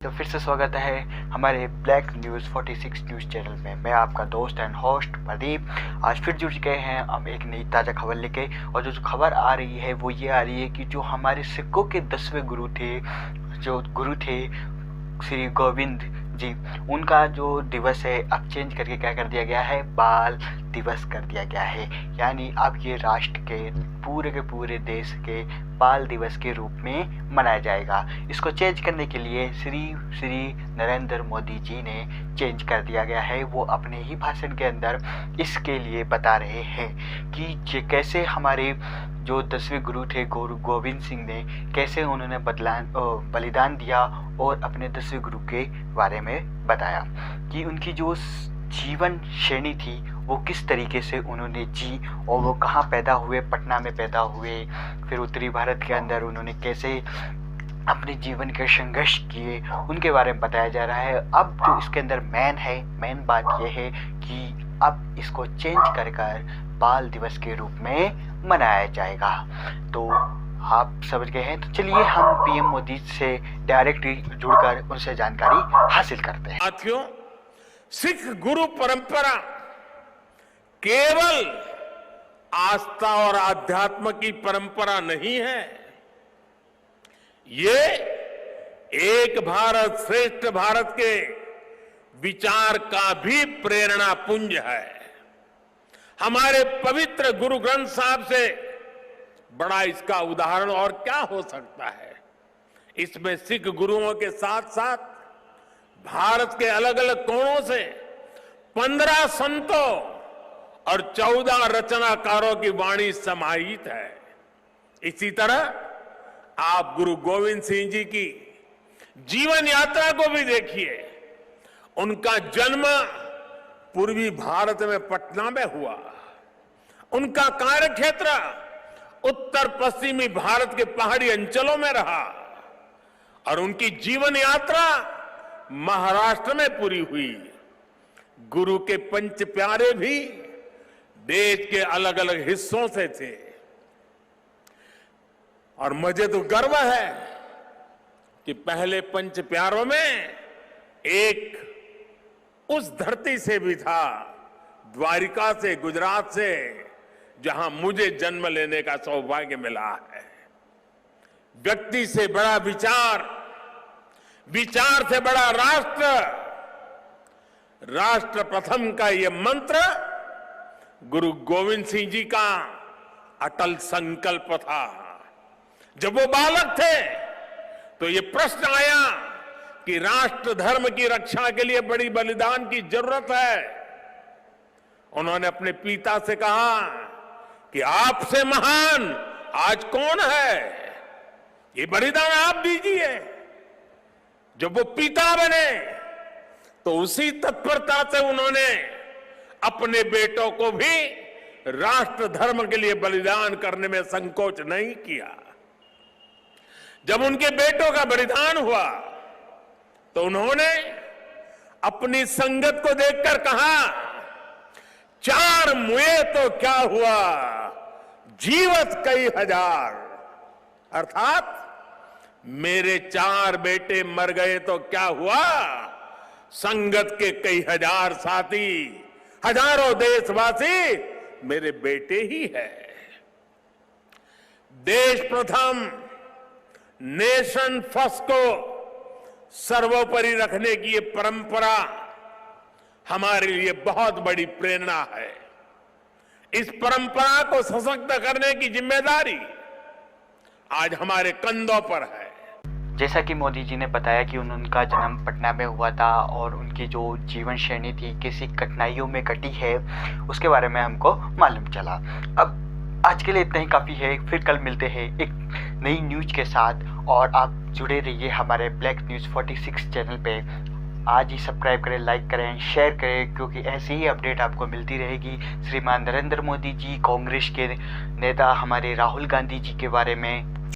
तो फिर से स्वागत है हमारे ब्लैक न्यूज़ 46 न्यूज़ चैनल में। मैं आपका दोस्त एंड होस्ट प्रदीप आज फिर जुड़ चुके हैं हम एक नई ताज़ा खबर लेके। और जो खबर आ रही है वो ये आ रही है कि जो हमारे सिखों के 10वें गुरु थे श्री गोविंद जी, उनका जो दिवस है अब चेंज करके क्या कर दिया गया है, बाल दिवस कर दिया गया है। यानी अब ये राष्ट्र के पूरे देश के बाल दिवस के रूप में मनाया जाएगा। इसको चेंज करने के लिए श्री नरेंद्र मोदी जी ने चेंज कर दिया गया है। वो अपने ही भाषण के अंदर इसके लिए बता रहे हैं कि कैसे हमारे जो 10वें गुरु थे गुरु गोविंद सिंह ने कैसे उन्होंने बलिदान दिया और अपने 10वें गुरु के बारे में बताया कि उनकी जो जीवन श्रेणी थी वो किस तरीके से उन्होंने जी और वो कहाँ पैदा हुए, पटना में पैदा हुए, फिर उत्तरी भारत के अंदर उन्होंने कैसे अपने जीवन के संघर्ष किए, उनके बारे में बताया जा रहा है। अब जो इसके अंदर मेन बात यह है कि अब इसको चेंज कर बाल दिवस के रूप में मनाया जाएगा। तो आप समझ गए हैं। तो चलिए हम पीएम मोदी से डायरेक्टली जुड़कर उनसे जानकारी हासिल करते हैं। साथियों, सिख गुरु परंपरा केवल आस्था और आध्यात्म की परंपरा नहीं है, ये एक भारत श्रेष्ठ भारत के विचार का भी प्रेरणा पुंज है। हमारे पवित्र गुरु ग्रंथ साहब से बड़ा इसका उदाहरण और क्या हो सकता है। इसमें सिख गुरुओं के साथ साथ भारत के अलग अलग कोणों से 15 संतों और 14 रचनाकारों की वाणी समाहित है। इसी तरह आप गुरु गोविंद सिंह जी की जीवन यात्रा को भी देखिए। उनका जन्म पूर्वी भारत में पटना में हुआ। उनका कार्यक्षेत्र उत्तर पश्चिमी भारत के पहाड़ी अंचलों में रहा और उनकी जीवन यात्रा महाराष्ट्र में पूरी हुई। गुरु के पंच प्यारे भी देश के अलग अलग हिस्सों से थे और मुझे तो गर्व है कि पहले पंच प्यारों में एक उस धरती से भी था, द्वारिका से, गुजरात से, जहां मुझे जन्म लेने का सौभाग्य मिला है। व्यक्ति से बड़ा विचार, विचार से बड़ा राष्ट्र, राष्ट्र प्रथम का यह मंत्र गुरु गोविंद सिंह जी का अटल संकल्प था। जब वो बालक थे तो ये प्रश्न आया कि राष्ट्र धर्म की रक्षा के लिए बड़ी बलिदान की जरूरत है। उन्होंने अपने पिता से कहा कि आपसे महान आज कौन है, ये बलिदान आप दीजिए। जब वो पिता बने तो उसी तत्परता से उन्होंने अपने बेटों को भी राष्ट्र धर्म के लिए बलिदान करने में संकोच नहीं किया। जब उनके बेटों का बलिदान हुआ तो उन्होंने अपनी संगत को देखकर कहा, 4 मुए तो क्या हुआ, जीवत कई हजार। अर्थात मेरे 4 बेटे मर गए तो क्या हुआ, संगत के कई हजार साथी, हजारों देशवासी मेरे बेटे ही है। देश प्रथम, नेशन फर्स्ट को सर्वोपरि रखने की ये परंपरा हमारे लिए बहुत बड़ी प्रेरणा है। इस परंपरा को सशक्त करने की जिम्मेदारी आज हमारे कंधों पर है। जैसा कि मोदी जी ने बताया कि उनका जन्म पटना में हुआ था और उनकी जो जीवन श्रेणी थी किसी कठिनाइयों में कटी है, उसके बारे में हमको मालूम चला। अब आज के लिए इतना ही काफ़ी है। फिर कल मिलते हैं एक नई न्यूज के साथ और आप जुड़े रहिए हमारे ब्लैक न्यूज़ 46 चैनल पे। आज ही सब्सक्राइब करें, लाइक करें, शेयर करें, क्योंकि ऐसी ही अपडेट आपको मिलती रहेगी। श्रीमान नरेंद्र मोदी जी, कांग्रेस के नेता हमारे राहुल गांधी जी के बारे में